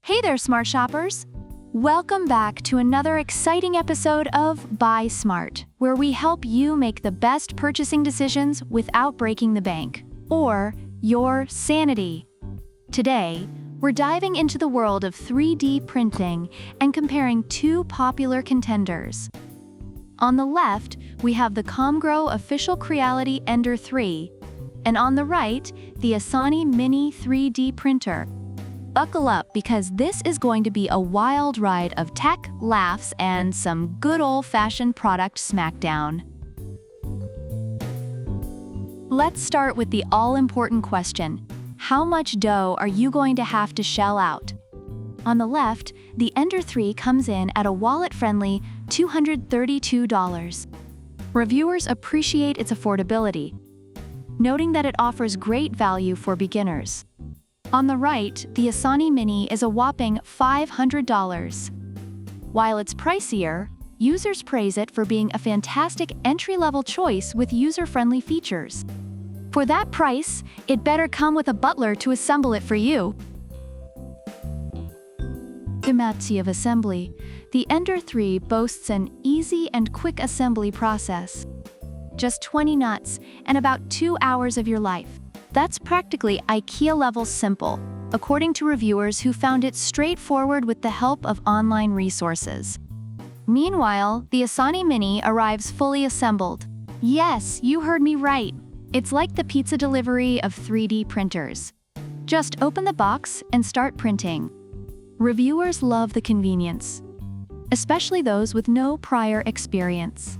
Hey there, smart shoppers! Welcome back to another exciting episode of Buy Smart, where we help you make the best purchasing decisions without breaking the bank, or your sanity. Today, we're diving into the world of 3D printing and comparing two popular contenders. On the left, we have the ComGrow Official Creality Ender 3, and on the right, the Asani Mini 3D printer. Buckle up because this is going to be a wild ride of tech, laughs, and some good old-fashioned product smackdown. Let's start with the all-important question. How much dough are you going to have to shell out? On the left, the Ender 3 comes in at a wallet-friendly $232. Reviewers appreciate its affordability, noting that it offers great value for beginners. On the right, the Asani Mini is a whopping $500. While it's pricier, users praise it for being a fantastic entry-level choice with user-friendly features. For that price, it better come with a butler to assemble it for you. Demazzi of assembly, the Ender 3 boasts an easy and quick assembly process. Just 20 nuts and about 2 hours of your life. That's practically IKEA-level simple, according to reviewers who found it straightforward with the help of online resources. Meanwhile, the Asani Mini arrives fully assembled. Yes, you heard me right. It's like the pizza delivery of 3D printers. Just open the box and start printing. Reviewers love the convenience, especially those with no prior experience.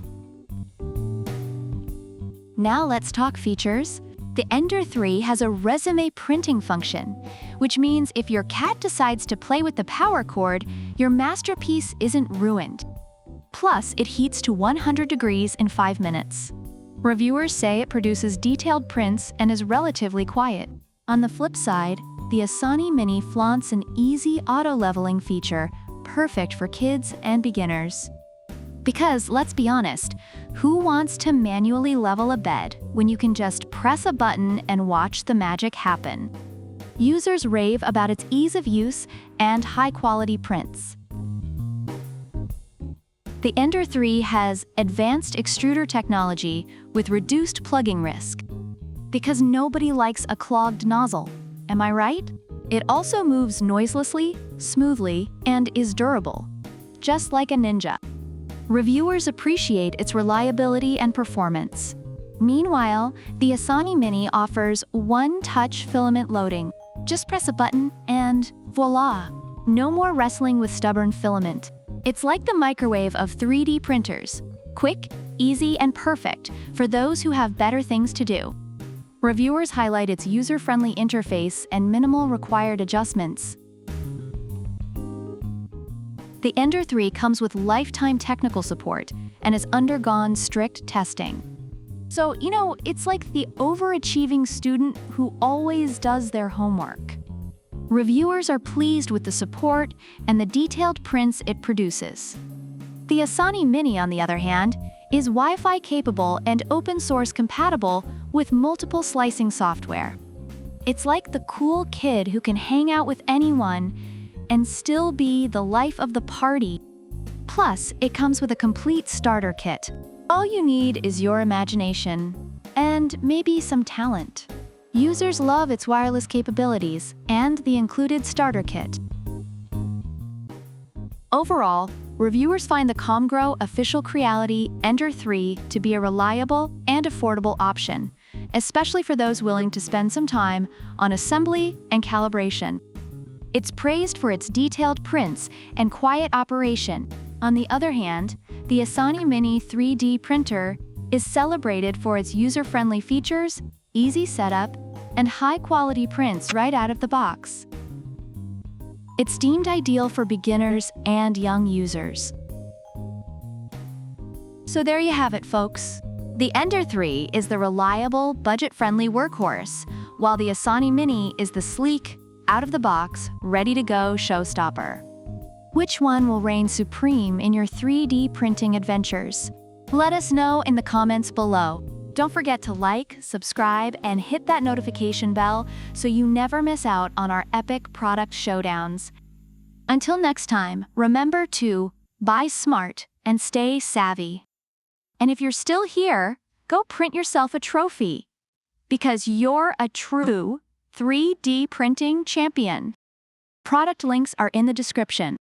Now let's talk features. The Ender 3 has a resume printing function, which means if your cat decides to play with the power cord, your masterpiece isn't ruined. Plus, it heats to 100 degrees in 5 minutes. Reviewers say it produces detailed prints and is relatively quiet. On the flip side, the Asani Mini flaunts an easy auto-leveling feature, perfect for kids and beginners. Because, let's be honest, who wants to manually level a bed when you can just press a button and watch the magic happen? Users rave about its ease of use and high-quality prints. The Ender 3 has advanced extruder technology with reduced plugging risk. Because nobody likes a clogged nozzle, am I right? It also moves noiselessly, smoothly, and is durable, just like a ninja. Reviewers appreciate its reliability and performance. Meanwhile, the Asani Mini offers one-touch filament loading. Just press a button and voila! No more wrestling with stubborn filament. It's like the microwave of 3D printers. Quick, easy, and perfect for those who have better things to do. Reviewers highlight its user-friendly interface and minimal required adjustments. The Ender 3 comes with lifetime technical support and has undergone strict testing. So, it's like the overachieving student who always does their homework. Reviewers are pleased with the support and the detailed prints it produces. The Asani Mini, on the other hand, is Wi-Fi capable and open-source compatible with multiple slicing software. It's like the cool kid who can hang out with anyone and still be the life of the party. Plus, it comes with a complete starter kit. All you need is your imagination and maybe some talent. Users love its wireless capabilities and the included starter kit. Overall, reviewers find the ComGrow Official Creality Ender 3 to be a reliable and affordable option, especially for those willing to spend some time on assembly and calibration. It's praised for its detailed prints and quiet operation. On the other hand, the Asani Mini 3D printer is celebrated for its user-friendly features, easy setup, and high-quality prints right out of the box. It's deemed ideal for beginners and young users. So there you have it, folks. The Ender 3 is the reliable, budget-friendly workhorse, while the Asani Mini is the sleek, out-of-the-box, ready-to-go showstopper. Which one will reign supreme in your 3D printing adventures? Let us know in the comments below. Don't forget to like, subscribe, and hit that notification bell so you never miss out on our epic product showdowns. Until next time, remember to buy smart and stay savvy. And if you're still here, go print yourself a trophy. Because you're a true 3D printing champion. Product links are in the description.